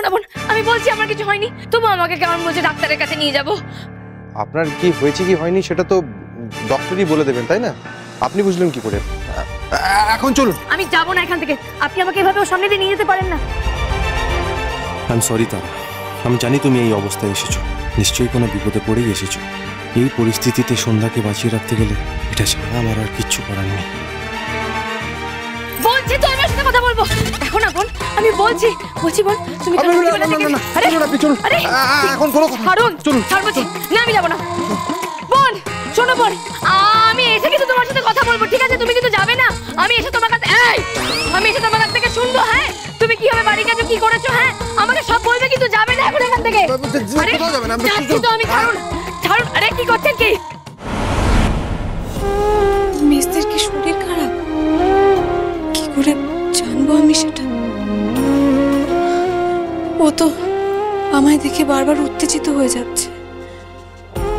দেখো না বোন, আমি বলছি আমার কিছু হয়নি, তবু আমাকে কেমন বলছে ডাক্তারের কাছে নিয়ে যাব। আপনার কি হয়েছে কি হয়নি সেটা তো ডক্টরই বলে দেবেন, তাই না? আপনি বুঝলেন কি করে? এখন চলুন। আমি যাব না এখান থেকে, আপনি আমাকে এভাবে ওর সামনে দিয়ে নিয়ে যেতে পারেন না। আই এম সরি তারা, আমি জানি তুমি এই অবস্থায় এসেছো, নিশ্চয়ই কোনো বিপদে পড়েই এসেছো। এই পরিস্থিতিতে সন্ধ্যাকে বাঁচিয়ে রাখতে গেলে এটা ছাড়া আমার আর কিচ্ছু করার নেই। বলছি তো আমার সাথে কথা বলবো। দেখো না বোন, আমি বলছি বোন, তুমি এখন কোনো কথা হারুন, ছাড় বলছি না, আমি যাব না। বোন শোনো বোন, আমি এসে কিন্তু তোমার সাথে কথা বলবো, ঠিক আছে? তুমি কিন্তু যাবে না। আমি এসে তোমার কাছে কাছ থেকে শুনবো, হ্যাঁ তুমি কিভাবে বাড়ি গেছো, কি করেছো, হ্যাঁ আমাকে সব বলবে, কিন্তু যাবে না এখন এখান থেকে। যাচ্ছি তো আমি। ছাড়ুন। আরে কি করছেন কি? মেসদের কি শরীর খারাপ? কি করে জানবো আমি সেটা? ও তো আমায় দেখে বারবার উত্তেজিত হয়ে যাচ্ছে।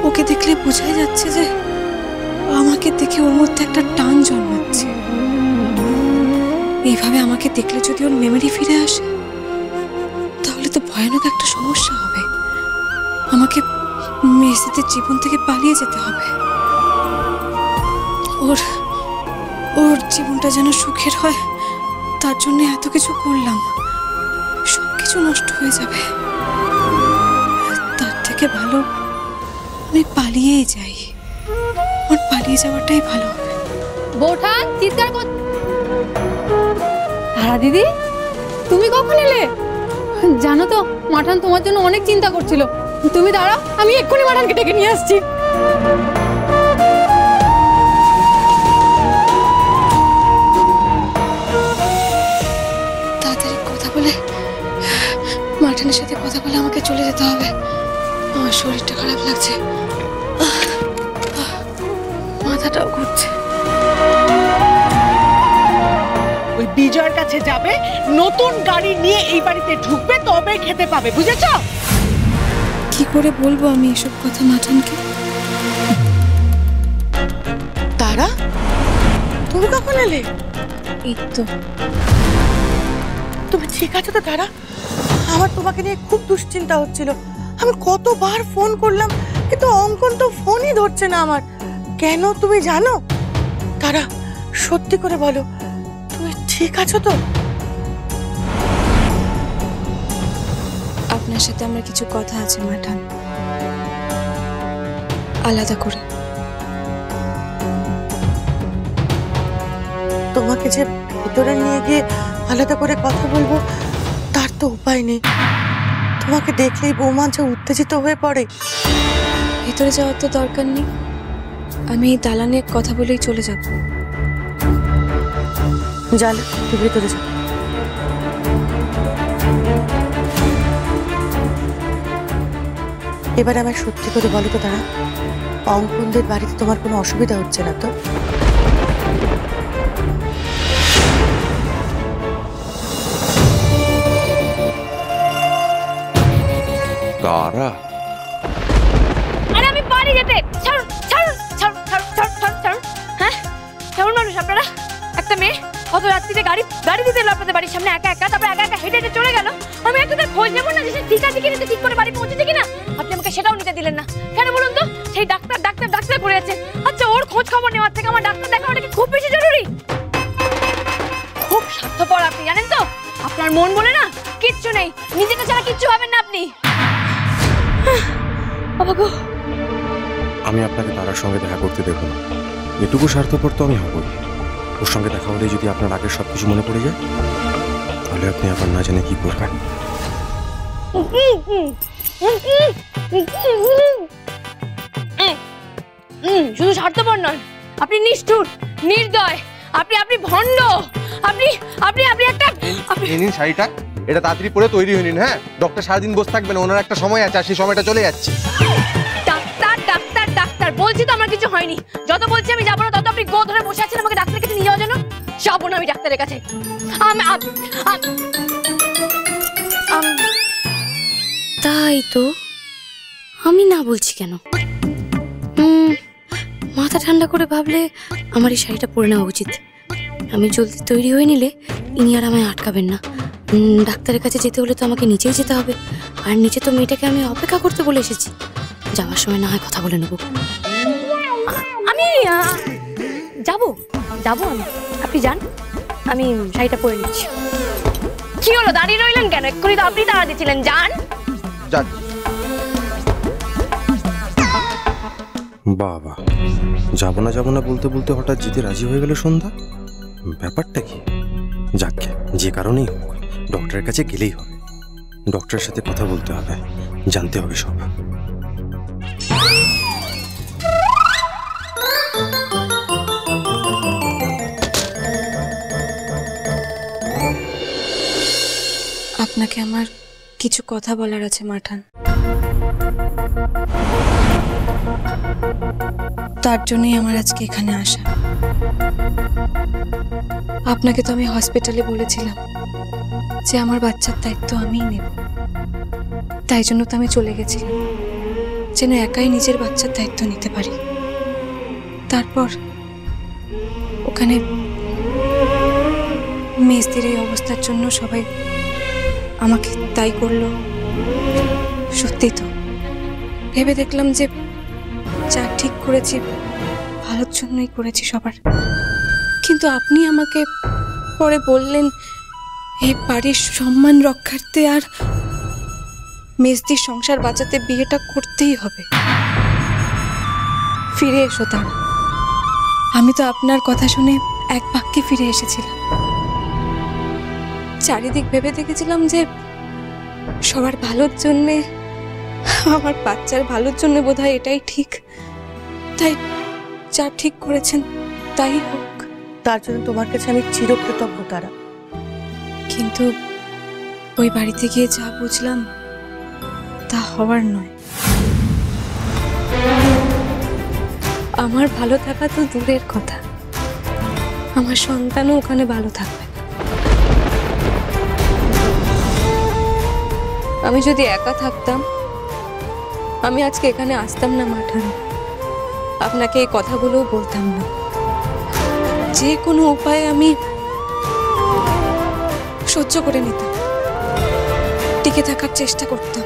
ওকে দেখলে বোঝাই যাচ্ছে যে আমাকে দেখে ওর মধ্যে একটা টান জন্মাচ্ছে। এইভাবে আমাকে দেখলে যদি ওর মেমরি ফিরে আসে তাহলে তো ভয়ানক একটা সমস্যা হবে। আমাকে মেসদের জীবন থেকে পালিয়ে যেতে হবে। ওর জীবনটা যেন সুখের হয়, তার জন্য এত কিছু করলাম, সবকিছু নষ্ট হয়ে যাবে। তার থেকে ভালো আমি পালিয়েই যাই। আমার পালিয়ে যাওয়াটাই ভালো হবে। বৌঠান চিৎকার কর। তারা দিদি, তুমি কখন এলে? জানো তো মাঠান তোমার জন্য অনেক চিন্তা করছিল। তুমি দাঁড়াও, আমি এক্ষুনি মাঠানকে ডেকে নিয়ে আসছি। তাড়াতাড়ি কথা বলে মাঠানের সাথে কথা বলে আমাকে চলে যেতে হবে। আমার শরীরটা খারাপ লাগছে, মাথাটাও ঘুরছে। ওই বিজয়ের কাছে যাবে, নতুন গাড়ি নিয়ে এই বাড়িতে ঢুকবে, তবে খেতে পাবে, বুঝেছো? কি করে বলবো আমি এসব কথা মাঠানকে? তারা, তুমি কখন এলে? এই তো। তুমি ঠিক আছো তো তারা? আমার তোমাকে নিয়ে খুব দুশ্চিন্তা হচ্ছিল। আমি কতবার ফোন করলাম, কিন্তু অঙ্কন তো ফোনই ধরছে না আমার। কেন তুমি জানো? তারা সত্যি করে বলো, তুমি ঠিক আছো তো? আপনার সাথে আমার কিছু কথা আছে মাঠান, আলাদা করে। তোমাকে যে ভিতরে নিয়ে গিয়ে আলাদা করে কথা বলবো তার তো উপায় নেই। তোমাকে দেখলেই বৌমা যে উত্তেজিত হয়ে পড়ে। ভিতরে যাওয়ার তো দরকার নেই, আমি এই দালানে কথা বলেই চলে যাব। যান, তুই ভিতরে যা। এবার আমার সত্যি করে বলো তো তারা, অঙ্কনদের বাড়িতে তোমার কোনো অসুবিধা হচ্ছে না তো? তারা, আরে আমি বাড়ি যেতে। ছাড়ুন ছাড়ুন ছাড়ুন ছাড়ুন ছাড়ুন ছাড়ুন। হ্যাঁ কেমন মানুষ আপনারা? একটা মেয়ে অত রাত্রিতে গাড়ি দিতে এলো আপনাদের বাড়ির সামনে একা একা, তারপর একা একা হেঁটে হেঁটে চলে গেল। আমি একটা খোঁজ নেবো না যে সে ঠিক আছে কিনা, ঠিক করে বাড়ি পৌঁছেছে কিনা? আপনি আমাকে সেটাও নিতে দিলেন না। কেন বলুন তো? সেই ডাক্তার ডাক্তার ডাক্তার করে আছে। আচ্ছা ওর খোঁজ খবর নেওয়ার থেকে আমার ডাক্তার দেখাটা কি খুব বেশি জরুরি? খুব স্বার্থপর আপনি, জানেন তো? আপনার মন বলে না কিচ্ছু নেই, নিজেকে ছাড়া কিচ্ছু ভাবেন না আপনি। বাবা গো, আমি আপনাকে তারার সঙ্গে দেখা করতে দেবো না। এটুকু স্বার্থপর তো আমি হবই। ওর সঙ্গে দেখা হলে যদি আপনার আগের সবকিছু মনে পড়ে যায় তাহলে আপনি আবার না জানে কি করবেন। শুধু স্বার্থপর নন, আপনি নিষ্ঠুর, নির্দয়, আপনি ভণ্ড, আপনি আপনি আপনি একটা নিন শাড়িটা, এটা তাড়াতাড়ি পরে তৈরি হয়ে নিন। হ্যাঁ, ডক্টর সারাদিন বসে থাকবেন, ওনার একটা সময় আছে, আর সেই সময়টা চলে যাচ্ছে। ডাক্তার ডাক্তার ডাক্তার বলছি তো আমার কিছু হয়নি। যত বলছি আমি যাবো না, তত আপনি গো ধরে বসে আছেন আমাকে ডাক্তারের কাছে নিয়ে যাওয়ার জন্য। যাবো না আমি ডাক্তারের কাছে। তাই তো, আমি না বলছি কেন? মাথা ঠান্ডা করে ভাবলে আমার এই শাড়িটা পরে নেওয়া উচিত। আমি জলদি তৈরি হয়ে নিলে ইনি আর আমায় আটকাবেন না। ডাক্তারের কাছে যেতে হলে তো আমাকে নিচেই যেতে হবে, আর নিচে তো মেয়েটাকে আমি অপেক্ষা করতে বলে এসেছি। যাওয়ার সময় না হয় কথা বলে নেব। আমি যাবো আমি, আপনি যান, আমি শাড়িটা পরে নিচ্ছি। কি হলো, দাঁড়িয়ে রইলেন কেন? এক্ষুনি তো আপনি তাড়া দিয়েছিলেন, যান। যান। বাবা, যাবো না বলতে বলতে হঠাৎ যেতে রাজি হয়ে গেল সন্ধ্যা। ব্যাপারটা কি? যাকে যে কারণেই হোক ডক্টরের কাছে গেলেই হবে। ডক্টরের সাথে কথা বলতে হবে, জানতে হবে সব। আপনাকে আমার কিছু কথা বলার আছে মাঠান। তার জন্যই আমার আজকে এখানে আসা। আপনাকে তো আমি হসপিটালে বলেছিলাম যে আমার বাচ্চার দায়িত্ব আমিই নেব। তাই জন্য তো আমি চলে গেছিলাম, যেন একাই নিজের বাচ্চার দায়িত্ব নিতে পারি। তারপর ওখানে মেজদির এই অবস্থার জন্য সবাই আমাকে তাই করলো। সত্যি তো ভেবে দেখলাম যে যা ঠিক করেছি ভালোর জন্যই করেছি সবার। কিন্তু আপনি আমাকে পরে বললেন এই বাড়ির সম্মান রক্ষার্থে আর মেজদির সংসার বাঁচাতে বিয়েটা করতেই হবে। ফিরে এসো তারা। আমি তো আপনার কথা শুনে এক বাক্যে ফিরে এসেছিলাম। চারিদিক ভেবে দেখেছিলাম যে সবার ভালোর জন্যে, আমার বাচ্চার ভালোর জন্য বোধহয় এটাই ঠিক। তাই যা ঠিক করেছেন তাই হোক। তার জন্য তোমার কাছে আমি চিরকৃতজ্ঞ তারা। কিন্তু ওই বাড়িতে গিয়ে যা বুঝলাম তা হওয়ার নয়। আমার ভালো থাকা তো দূরের কথা, আমার সন্তানও ওখানে ভালো থাকবে না। আমি যদি একা থাকতাম আমি আজকে এখানে আসতাম না মাঠান, আপনাকে এই কথাগুলোও বলতাম না। যে কোনো উপায়ে আমি সহ্য করে নিতাম, টিকে থাকার চেষ্টা করতাম।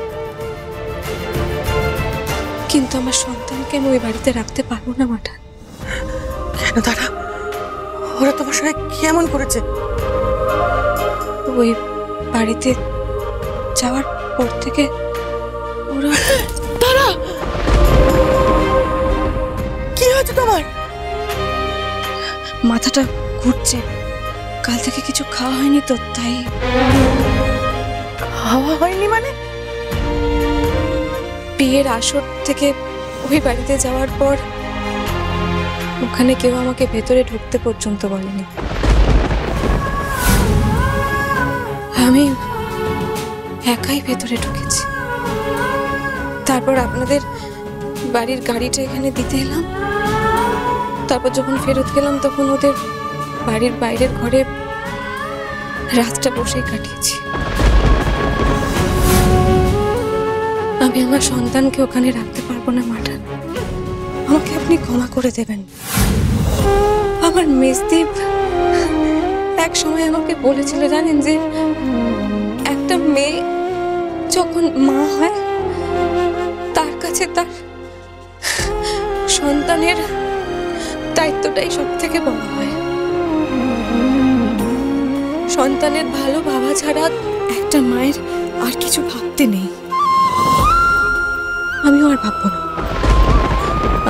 কিন্তু আমার সন্তানকে আমি ওই বাড়িতে রাখতে পারবো না মাঠান। কেন তারা? ওরা তোমার সঙ্গে কেমন করেছে? ওই বাড়িতে যাওয়ার পর থেকে ওরা... তারা, কি হয়েছে তোমার? মাথাটা ঘুরছে, কাল থেকে কিছু খাওয়া হয়নি তো তাই। খাওয়া হয়নি মানে? বিয়ের আসর থেকে ওই বাড়িতে যাওয়ার পর ওখানে কেউ আমাকে ভেতরে ঢুকতে পর্যন্ত বলেনি। আমি একাই ভেতরে ঢুকেছি। তারপর আপনাদের বাড়ির গাড়িটা এখানে দিতে এলাম। তারপর যখন ফেরত গেলাম তখন ওদের বাড়ির বাইরের ঘরে রাতটা বসেই কাটিয়েছি। আমি আমার সন্তানকে ওখানে রাখতে পারবো না মাঠান, আমাকে আপনি ক্ষমা করে দেবেন। আমার মেজদীপ এক সময় আমাকে বলেছিল জানেন, যে একটা মেয়ে যখন মা হয় তার কাছে তার সন্তানের দায়িত্বটাই সব থেকে বড় হয়। সন্তানের ভালো ভাবা ছাড়া একটা মায়ের আর কিছু ভাবতে নেই। আমিও আর ভাববো না।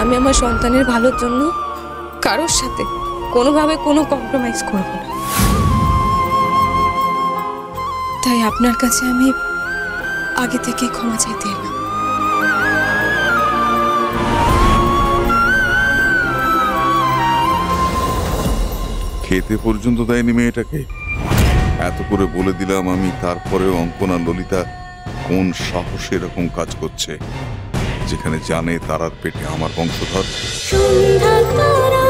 আমি আমার সন্তানের ভালোর জন্য কারোর সাথে কোনোভাবে কোনো কম্প্রোমাইজ করব না। তাই আপনার কাছে আমি আগে থেকে ক্ষমা চাইতে এলাম। খেতে পর্যন্ত দেয়নি মেয়েটাকে। এত করে বলে দিলাম আমি, তারপরেও অঙ্কনা ললিতা কোন সাহসে এরকম কাজ করছে, যেখানে জানে তারার পেটে আমার বংশধর। সন্ধ্যা তারা